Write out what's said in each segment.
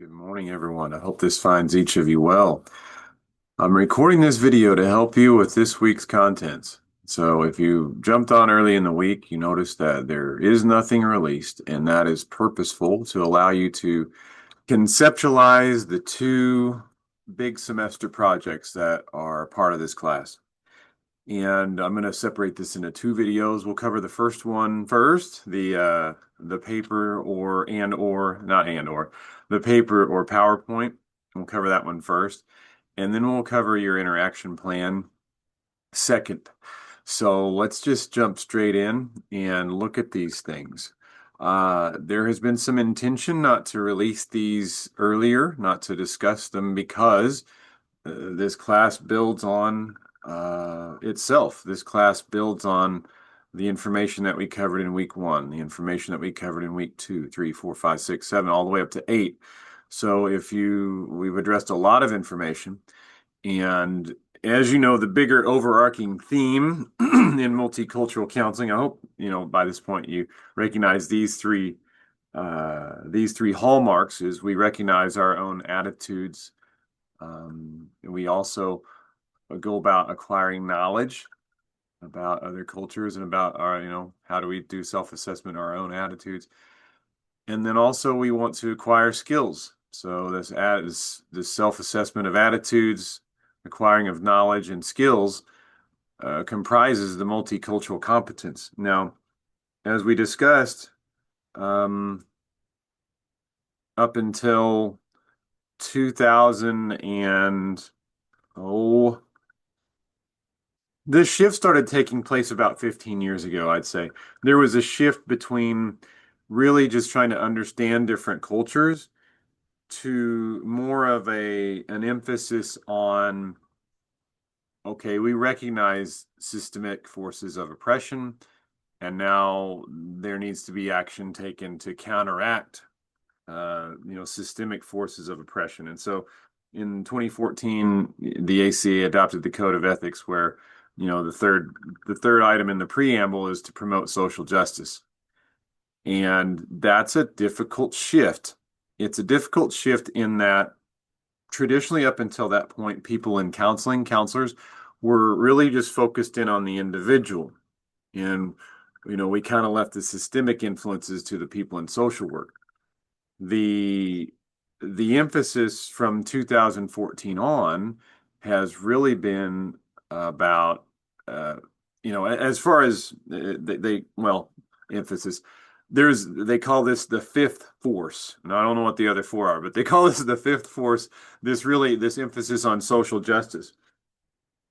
Good morning, everyone. I hope this finds each of you well. I'm recording this video to help you with this week's contents. So if you jumped on early in the week, you noticed that there is nothing released, and that is purposeful to allow you to conceptualize the two big semester projects that are part of this class. And I'm going to separate this into two videos. We'll cover the first one first, the paper or not and or the paper or PowerPoint. We'll cover that one first, and then we'll cover your interaction plan second. So let's just jump straight in and look at these things. There has been some intention not to release these earlier, not to discuss them because this class builds on itself. This class builds on the information that we covered in week one, the information that we covered in week two, three, four, five, six, seven, all the way up to eight. So we've addressed a lot of information. And as you know, the bigger overarching theme in multicultural counseling, I hope, by this point you recognize these three hallmarks is we recognize our own attitudes. We also go about acquiring knowledge about other cultures and about how do we do self-assessment, our own attitudes. And then also we want to acquire skills. So this self-assessment of attitudes, acquiring of knowledge and skills comprises the multicultural competence. Now, as we discussed, up until 2000 and this shift started taking place about 15 years ago, I'd say. There was a shift between really just trying to understand different cultures to more of an emphasis on, okay, we recognize systemic forces of oppression, and now there needs to be action taken to counteract, systemic forces of oppression. And so in 2014, the ACA adopted the Code of Ethics where the third item in the preamble is to promote social justice. And that's a difficult shift. It's a difficult shift in that traditionally up until that point, people in counselors were really just focused in on the individual. And, we kind of left the systemic influences to the people in social work. The emphasis from 2014 on has really been about as far as emphasis. They call this the fifth force, and I don't know what the other four are, but they call this the fifth force. This emphasis on social justice.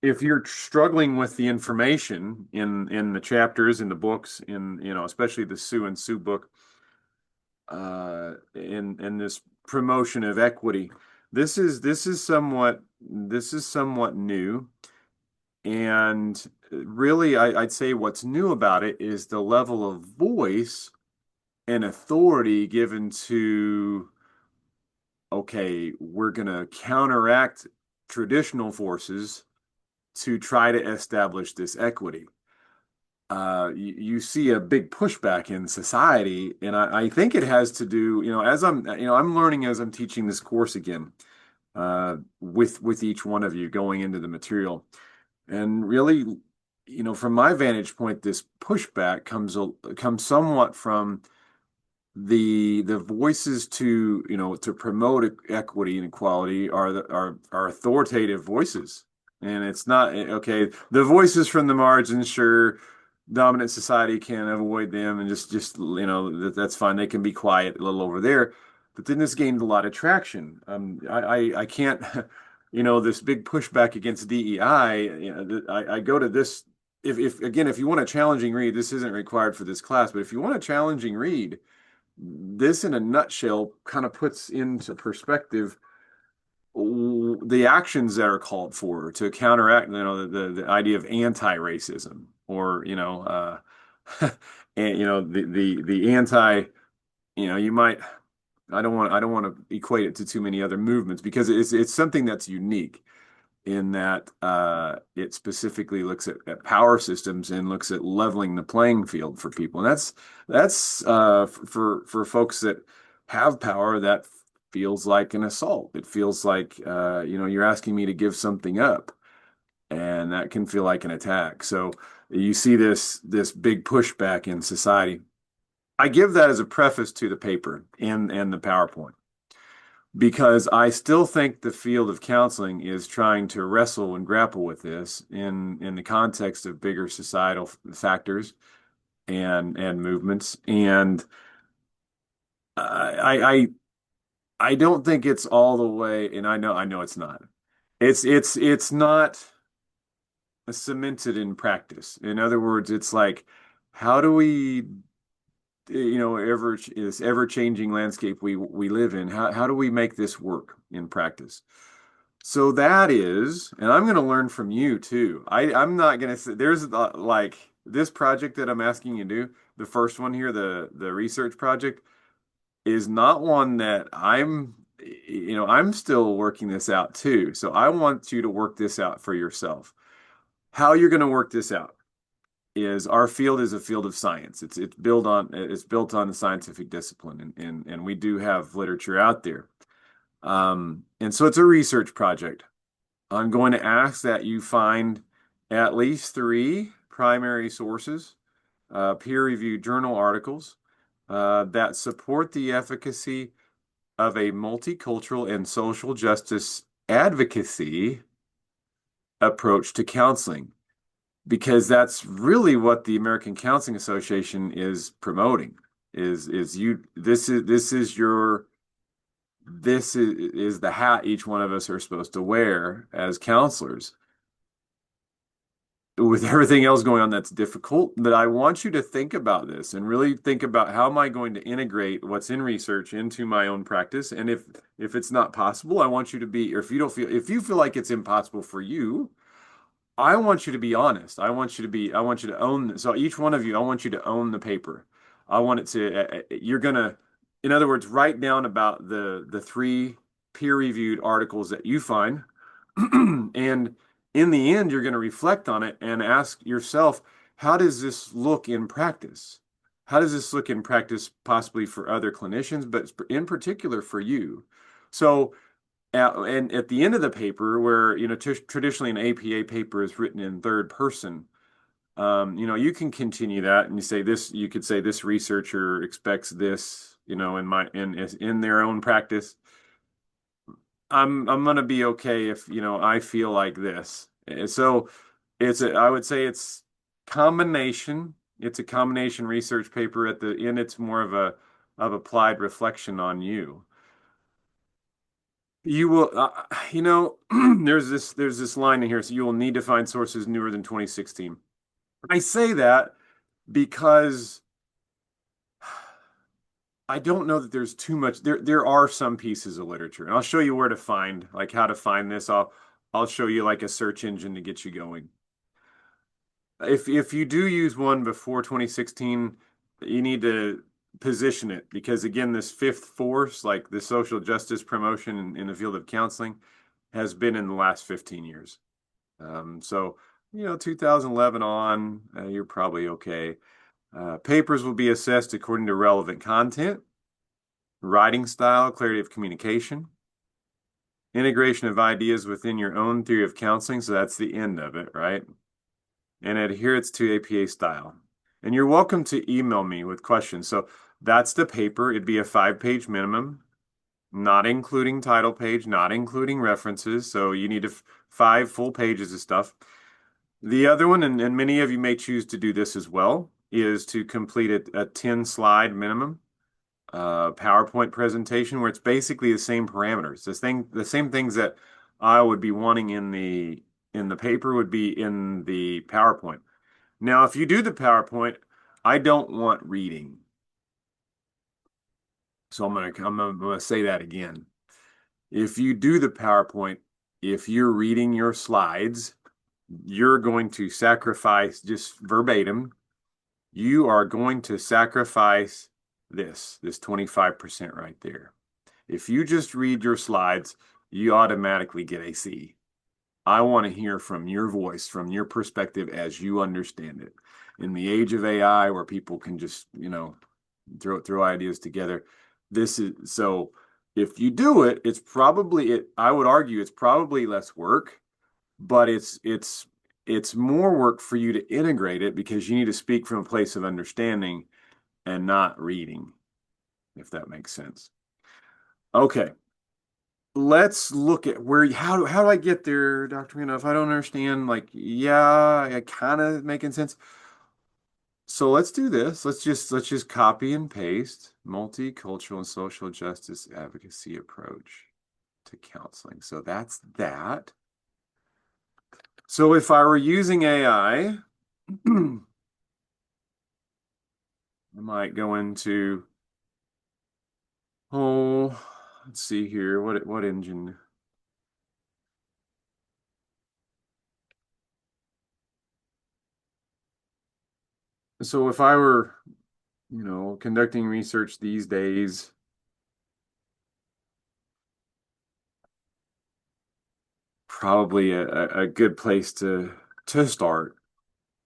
If you're struggling with the information in the chapters, in the books, especially the Sue and Sue book, in this promotion of equity, this is somewhat new. And really, I'd say what's new about it is the level of voice and authority given to, okay, we're going to counteract traditional forces to try to establish this equity. You see a big pushback in society, and I think it has to do, as I'm learning as I'm teaching this course again, with each one of you going into the material. And really, from my vantage point, this pushback comes somewhat from the voices to promote equity and equality are authoritative voices. And it's not okay. The voices from the margins, sure, dominant society can avoid them and just that's fine. They can be quiet a little over there. But then this gained a lot of traction. I can't. This big pushback against DEI, I go to this. If you want a challenging read, this isn't required for this class, but if you want a challenging read, this in a nutshell kind of puts into perspective the actions that are called for to counteract, the idea of anti-racism or, and, the anti, you might, I don't want to equate it to too many other movements because it's something that's unique in that it specifically looks at power systems and looks at leveling the playing field for people. And that's for folks that have power, that feels like an assault. It feels like you're asking me to give something up, and that can feel like an attack. So you see this big pushback in society. I give that as a preface to the paper and the PowerPoint because I still think the field of counseling is trying to wrestle and grapple with this in the context of bigger societal factors and movements. And I I don't think it's all the way, and I know it's not. It's not cemented in practice. In other words, it's like, how do we, this ever-changing landscape we live in, how do we make this work in practice? So that is, and I'm going to learn from you too. I'm not going to say there's like this project that I'm asking you to do, the first one here, the research project, is not one that I'm still working this out too. So I want you to work this out for yourself. How you're going to work this out is our field is a field of science. It's built on the scientific discipline, and we do have literature out there. And so it's a research project. I'm going to ask that you find at least three primary sources, peer-reviewed journal articles, that support the efficacy of a multicultural and social justice advocacy approach to counseling, because that's really what the American Counseling Association is promoting. Is you this is the hat each one of us are supposed to wear as counselors. With everything else going on that's difficult, but I want you to think about this and really think about, how am I going to integrate what's in research into my own practice? And if it's not possible, I want you to be, or if you feel like it's impossible for you, I want you to be honest. I want you to own. So each one of you, I want you to own the paper. I want it to, you're gonna, in other words, write down about the three peer-reviewed articles that you find. And in the end, you're going to reflect on it and ask yourself, how does this look in practice? How does this look in practice, possibly for other clinicians, but in particular for you? So, and at the end of the paper, where traditionally an APA paper is written in third person, you can continue that, and you say this. You could say this researcher expects this, in their own practice. I'm gonna be okay if I feel like this. So I would say combination. It's a combination research paper. At the end, it's more of applied reflection on you. You will, there's this line in here. So you will need to find sources newer than 2016. I say that because I don't know that there's too much. There are some pieces of literature, and I'll show you where to find, like how to find this. I'll show you like a search engine to get you going. If you do use one before 2016, you need to position it, because again, this fifth force, like the social justice promotion in the field of counseling, has been in the last 15 years. So 2011 on, you're probably okay. Papers will be assessed according to relevant content, writing style, clarity of communication, integration of ideas within your own theory of counseling. So that's the end of it, right? And adherence to APA style. And you're welcome to email me with questions. So that's the paper. It'd be a 5-page minimum, not including title page, not including references. So you need 5 full pages of stuff. The other one, and many of you may choose to do this as well, is to complete a 10-slide minimum PowerPoint presentation where it's basically the same parameters. The same things that I would be wanting in the paper would be in the PowerPoint. Now, if you do the PowerPoint, I don't want reading. So I'm gonna say that again. If you do the PowerPoint, if you're reading your slides, you're going to sacrifice, just verbatim, you are going to sacrifice this 25% right there. If you just read your slides, you automatically get a C. I want to hear from your voice, from your perspective as you understand it. In the age of AI, where people can just, throw ideas together, this is so. If you do it, I would argue it's probably less work, but it's more work for you to integrate it because you need to speak from a place of understanding and not reading, if that makes sense. Okay, let's look at how do I get there, Dr. Mina? If I don't understand, like, yeah, it kind of making sense. So let's do this. Let's just copy and paste multicultural and social justice advocacy approach to counseling. So that's that. So if I were using AI, I might go into, oh, let's see here. What engine? So if I were, conducting research these days, probably a good place to start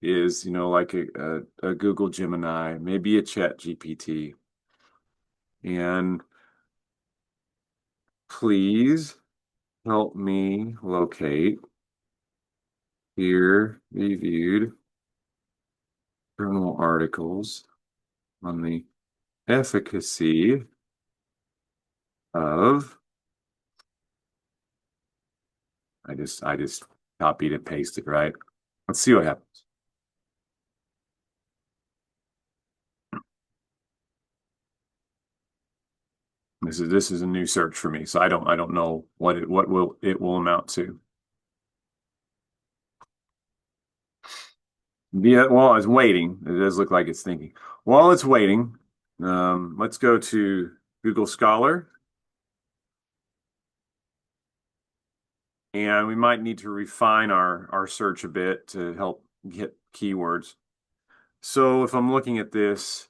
is, like a Google Gemini, maybe a Chat GPT. And please help me locate peer-reviewed journal articles on the efficacy of, I just copied and pasted, right? Let's see what happens. This is a new search for me, so I don't know what it will amount to. Yeah, well, it's waiting. It does look like it's thinking. While it's waiting, let's go to Google Scholar, and we might need to refine our search a bit to help get keywords. So if I'm looking at this,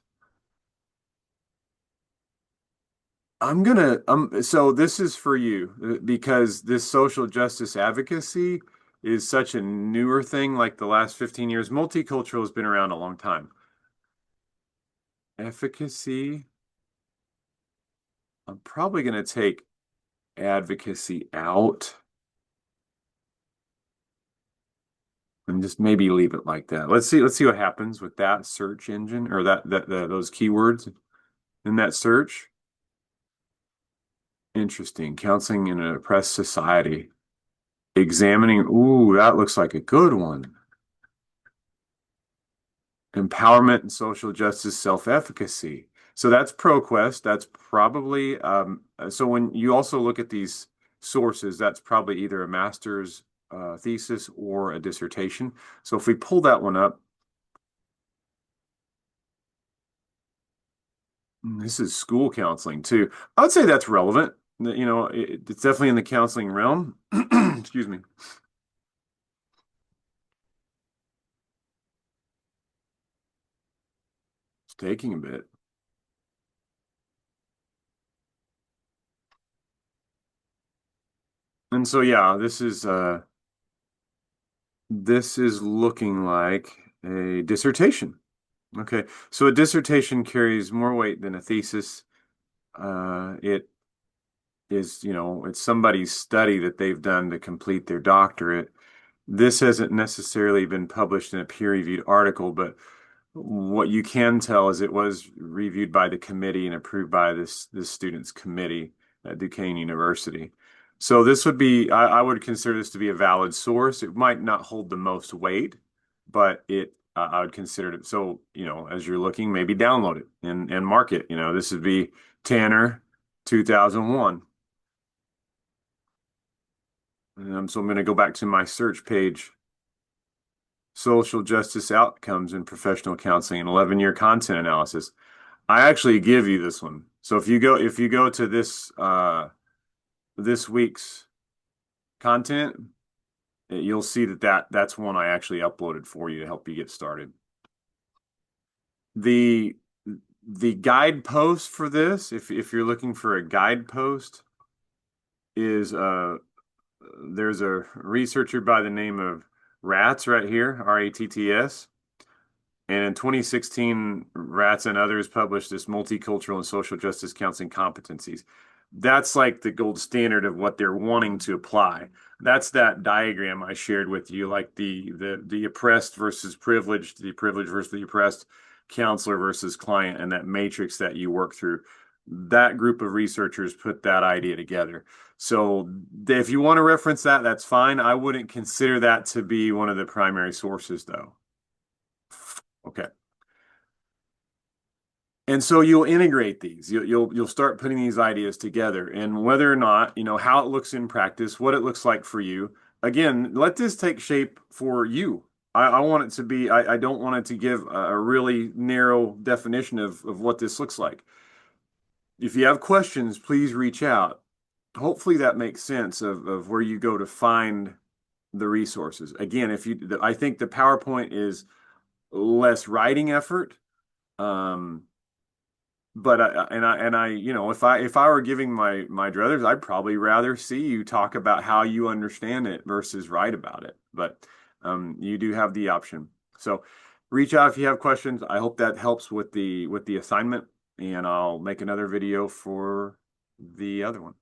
so this is for you because this social justice advocacy is such a newer thing, like the last 15 years. Multicultural has been around a long time. Efficacy, I'm probably going to take advocacy out and just maybe leave it like that. Let's see what happens with that search engine or those keywords in that search. Interesting. Counseling in an oppressed society. Examining, ooh, that looks like a good one. Empowerment and social justice self-efficacy. So that's ProQuest. That's probably so when you also look at these sources, that's probably either a master's thesis or a dissertation. So if we pull that one up, this is school counseling too. I would say that's relevant. It's definitely in the counseling realm. Excuse me. It's taking a bit. And so yeah, this is looking like a dissertation. Okay. So a dissertation carries more weight than a thesis. It is, it's somebody's study that they've done to complete their doctorate. This hasn't necessarily been published in a peer-reviewed article, but what you can tell is it was reviewed by the committee and approved by this student's committee at Duquesne University. So this would be, I would consider this to be a valid source. It might not hold the most weight, but I would consider it. So, as you're looking, maybe download it and mark it. This would be Tanner 2001. So I'm going to go back to my search page. Social justice outcomes in professional counseling and 11-year content analysis. I actually give you this one. So if you go to this week's content, you'll see that's one I actually uploaded for you to help you get started. The the guidepost for this, if you're looking for a guidepost, is there's a researcher by the name of Ratz right here, Ratts. And in 2016, Ratz and others published this multicultural and social justice counseling competencies. That's like the gold standard of what they're wanting to apply. That's that diagram I shared with you, like the oppressed versus privileged, the privileged versus the oppressed, counselor versus client, and that matrix that you work through. That group of researchers put that idea together. So if you want to reference that, that's fine. I wouldn't consider that to be one of the primary sources, though. Okay. And so you'll integrate these. You'll start putting these ideas together, and whether or not, how it looks in practice, what it looks like for you. Again, let this take shape for you. I want it to be, I don't want it to give a really narrow definition of what this looks like. If you have questions, please reach out. Hopefully that makes sense of where you go to find the resources. Again, I think the PowerPoint is less writing effort. Um, But if I were giving my druthers, I'd probably rather see you talk about how you understand it versus write about it. But you do have the option. So reach out if you have questions. I hope that helps with the assignment, and I'll make another video for the other one.